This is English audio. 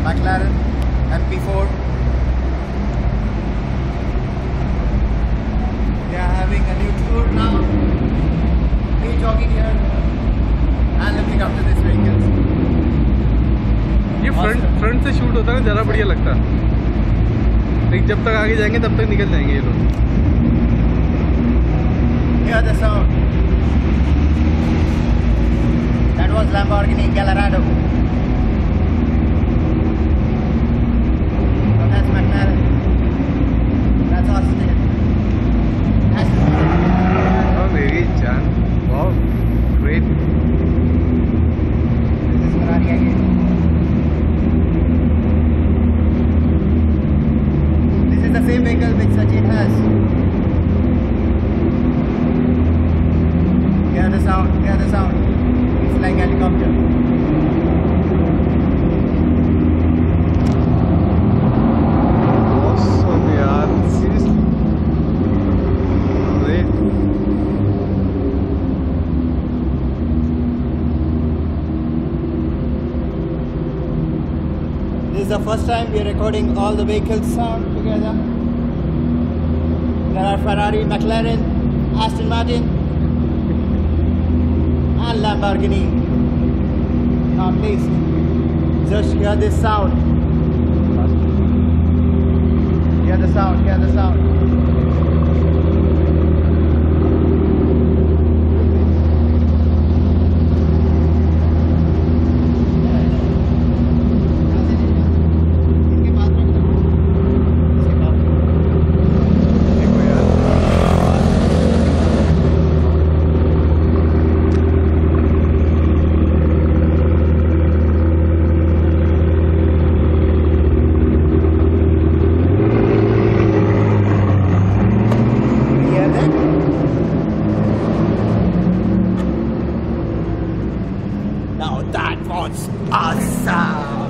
McLaren MP4. They are having a new tour now. Me jogging here and looking up to these vehicles. ये front से shoot होता है ना, ज़्यादा बढ़िया लगता है। लेकिन जब तक आगे जाएंगे तब तक निकल जाएंगे ये लोग। Hear the sound. That was Lamborghini Gallardo. So that's McLaren. That's Austin. Oh, very Jan. Wow, great. This is Ferrari again. This is the same vehicle which Sachin has. Hear the sound, hear the sound. It's like helicopter. Awesome, yaar. Seriously. Great. This is the first time we are recording all the vehicles sound together. There are Ferrari, McLaren, Aston Martin and Lamborghini. Now please just hear this sound. Hear the sound, hear the sound. Now that was awesome!